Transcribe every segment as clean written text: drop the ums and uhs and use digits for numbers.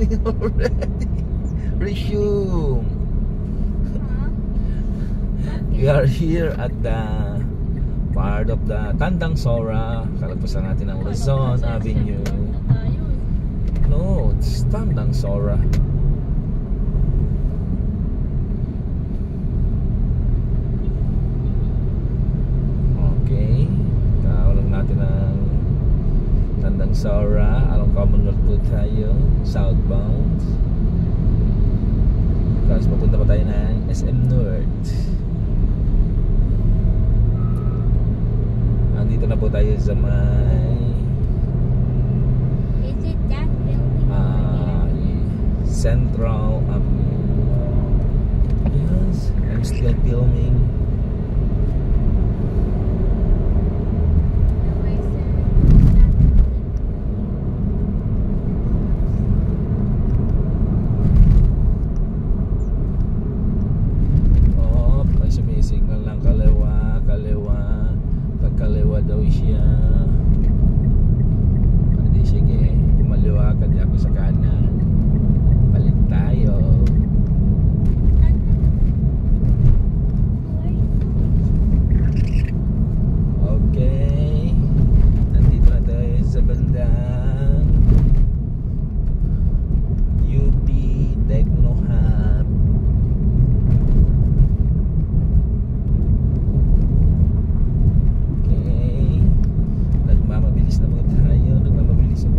recording already. Resume. We are here at the part of the Tandang Sora. Kalagpasan natin ang Luzon Avenue. No, it's Tandang Sora. Okay, kawalan natin ang Tandang Sora. Along Commonwealth po tayo, southbound. Tapos papunta pa tayo ng SM North. Andito na po tayo sa may Central Avenue. Yes, I'm still filming. Oh, may sumisignal lang kaliwa, kaliwa. Pagkaliwa daw siya. Hindi, sige, kumaliwa ka di ako sa kanan. Palit tayo. Okay, nandito na tayo sa bandang UP Techno Hub. Okay, nagmamabilis na po tayo. Nagmamabilis.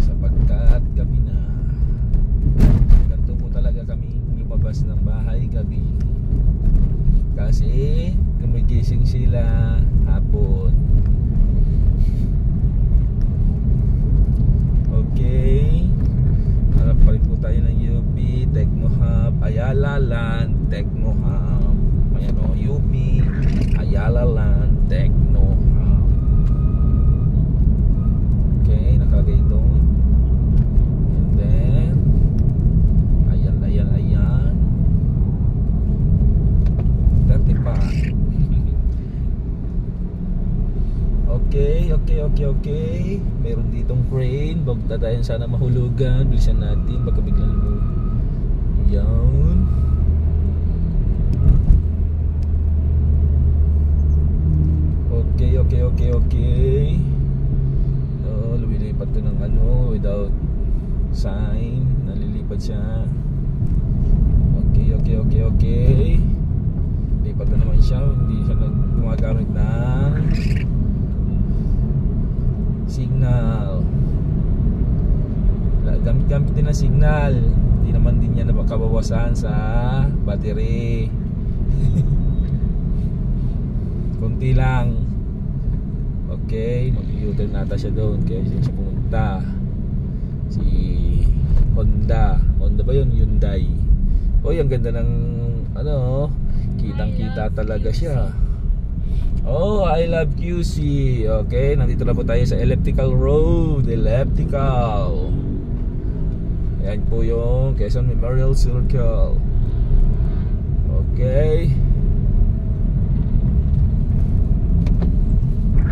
Sapagkat gabi na. Ganito po talaga kami lumabas ng bahay gabi. Kasi gumigising sila hapon. Okay, harap pa rin po tayo ng UP Techno Hub, Ayala Land Techno Hub. Ayan o, UP Ayala Land Techno Hub. Okay, nakalagay doon. And then ayan 30 pa. Okay. Meron ditong crane. Wag na tayo sana mahulugan. Bilisan natin, baka biglang mo. Yan. Okay. Lumilipat to ng ano, without sign. Nalilipat siya. Okay. Lipat na naman siya. Hindi siya gumagamit ng signal. Gamit din na signal. Hindi naman din niya nakabawasan sa battery. Kunti lang. Okay, mag-u-turn nata siya doon. Kaya siya pumunta. Si Honda ba yun? Hyundai. Oy, ang ganda ng ano, kitang-kita talaga siya. Oh, I love QC. Okay, nandito na po tayo sa Elliptical Road. Elliptical. Ayan po yung Quezon Memorial Circle. Okay.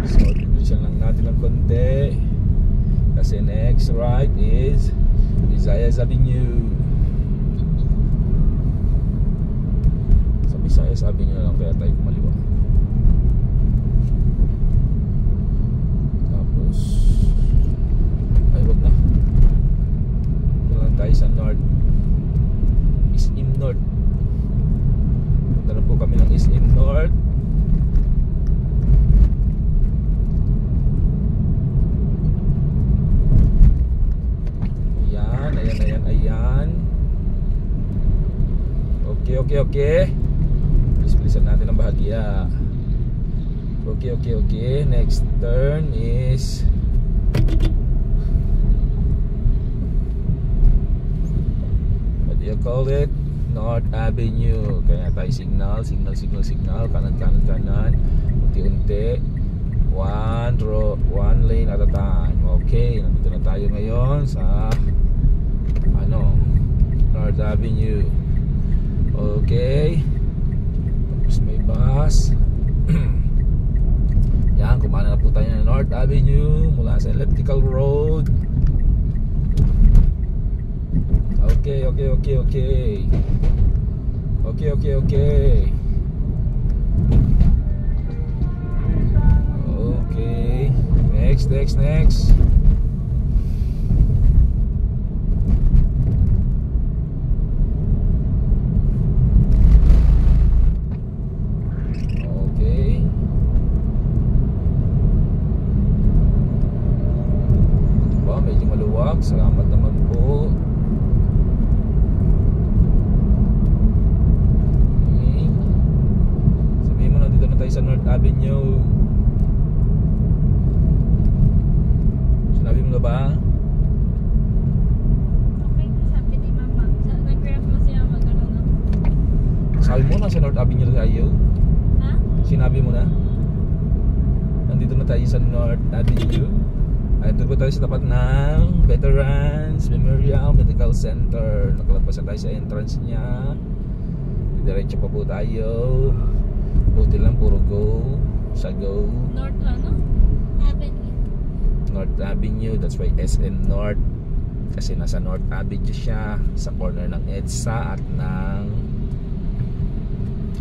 So, bilisan lang natin ng konti. Kasi next right is Visayas Avenue. Sa Visayas Avenue lang kaya tayo kumaliwa. Ay, wag na. Doon tayo sa North. SM North. Punta na po kami ng SM North. Ayan. Okay. Bilisan natin ang bahagya. Okay. Next turn is what do you call it? North Avenue. Kaya tayo signal. Kanan. Unti-unti. One lane at a time. Okay, nandito na tayo ngayon sa North Avenue. Okay. Tapos may bus. North Avenue mula sa Elliptical Road. Okay. Next. Salamat naman po. Okay. Sabihin mo na dito na tayo sa North Avenue. Sinabi mo na ba? Okay, sabi ni Mama. Nag-ref mo siya magano'n na. Sabi mo na sa North Avenue tayo? Ha? Sinabi mo na? Nandito na tayo sa North Avenue. Ito po tayo sa tapat ng Veterans Memorial Medical Center. Nakalagpas na tayo sa entrance niya. Diretso pa po tayo. Buti lang puro go. Sa go North Avenue. North Avenue. That's why SM North. Kasi nasa North Avenue siya. Sa corner ng EDSA at ng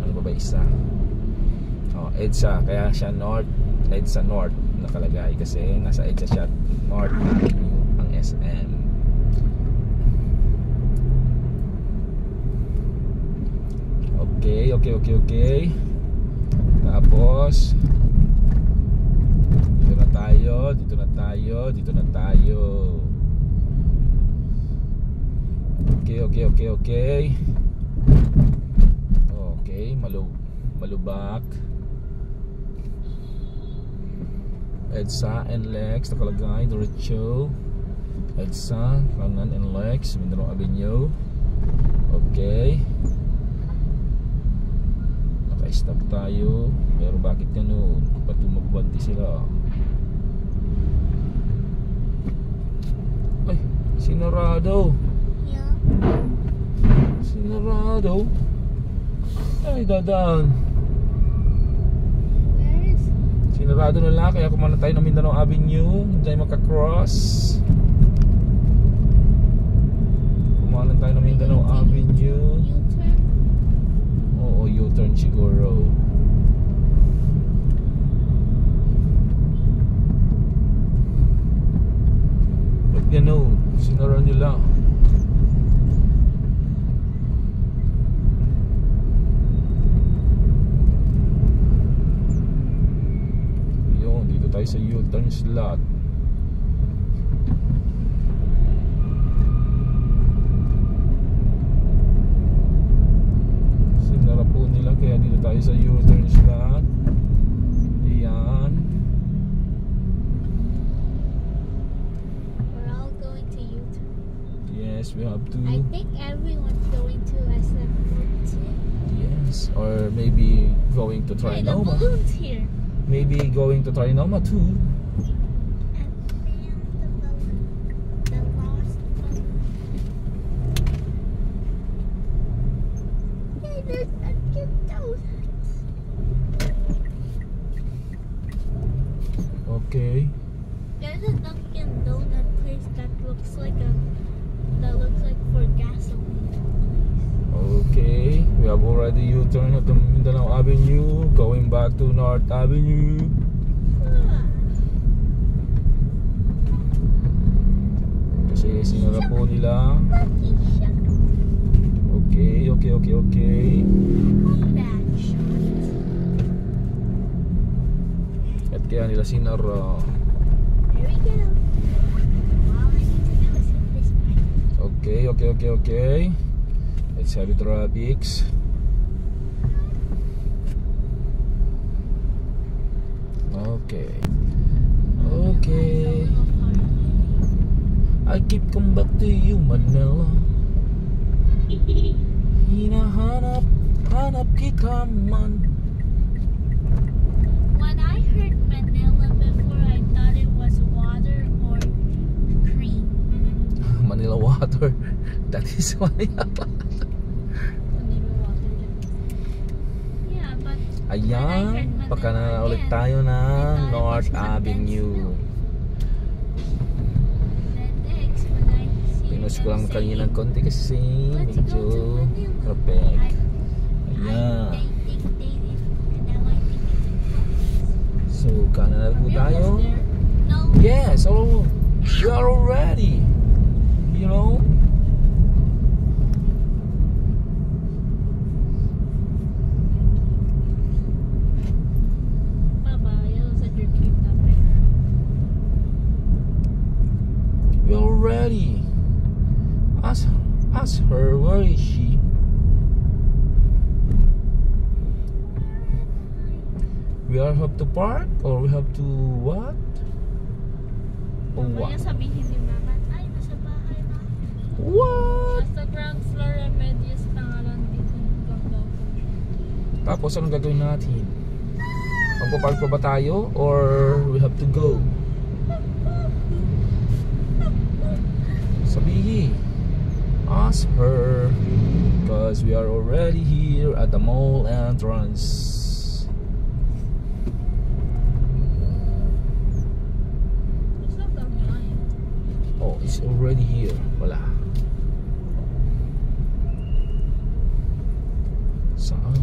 ano ba isa? EDSA. Kaya siya North. EDSA North nakalagay kasi nasa EDSA siya. North Avenue ang SM. Okay. Tapos dito na tayo. Okay, malubak. EDSA and Lex nakalagay diretso. EDSA, kanan and Lex, Mindanao Avenue. Okay. Naka-stop tayo. Pero bakit ganun? Ba't tumabanti sila? Ay, sinarado. Yeah. Sinarado. Ay, dadaan. Sinarado na lang, kaya kumana tayo ng Mindanao Avenue. Hindi tayo makakross. Kumana tayo ng Mindanao Avenue. U-turn? Oo, U-turn siguro. Ba't gano'n? Sinara nila. Tayo sa U-turn slot. Sinara po nila kaya dito tayo sa U-turn slot. Ayan. We're all going to U-turn. Yes, we have to. I think everyone's going to SM too. Yes, or maybe going to Hey, the Trinoma. balloon's here. Maybe going to Trinoma too. And there's the balloon. The lost balloon. Hey, there's Dunkin' Donuts. Okay. There's a Dunkin' Donut place that looks like for gasoline. Okay, we have already U-turn at the Mindanao Avenue, going back to North Avenue. Kasi sinara po nila. Okay. Bad shot. At kaya nila sinara. Here we go. All I need to do is hit this button. Okay. It's heavy traffics. Okay. I keep coming back to you, Manila. Hinahanap kita man. When I heard Manila before, I thought it was water or cream. Manila water. That is Manila. Manila water. Yeah, but Ayan, pagka na ulit tayo ng North Avenue. Pinos ko lang kanina ng konti kasi medyo perfect. Ayan. So, kanan na po tayo. Yes, oh, we are already. You know? We are ready. Ask her, where is she? We are have to park or we have to what? Or Mamaya what? sabihin ni Mama, ay, nasa bahay na. What? Nasa ground floor Remedios pangalan dito hanggang daw po. Tapos anong gagawin natin? Magpapark pa ba tayo or we have to go? Sabihin. Ask her because we are already here at the mall entrance. It's not that mine. Oh, it's already here. Wala. Saan?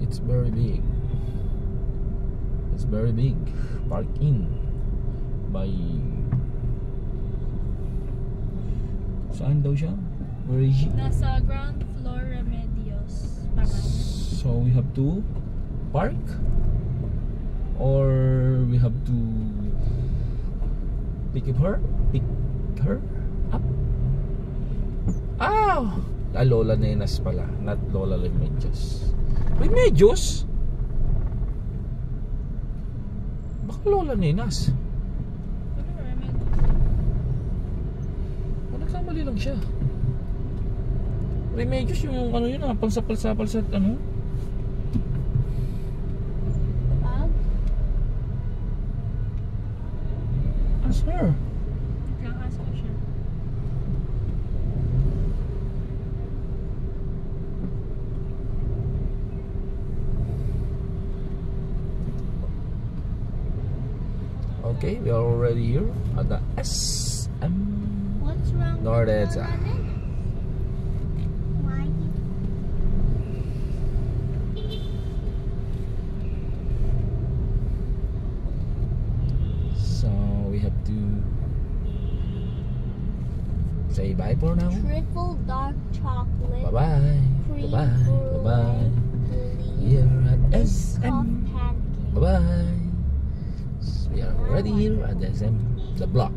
It's very big. It's very big. Park in by. Saan daw siya? Where is she? Nasa ground floor Remedios pangalan. So we have to park or we have to pick her up. Lola Nenas pala, not Lola Remedios. Remedios? Baka Lola Nenas. Ano Remedios? Nagkamali lang siya. Remedios yung ano yun pangsapal-sapal sa ano. Bag? Ask her. Kaya ask ko siya. Okay, we are already here at the SM What's wrong Nordeza. Why? So we have to say bye for now. Triple dark chocolate. Bye bye. Cream Bye bye. Bye bye. brulee, Here at Biscoff SM. pancake. Bye bye. We are already here at the SM, the block.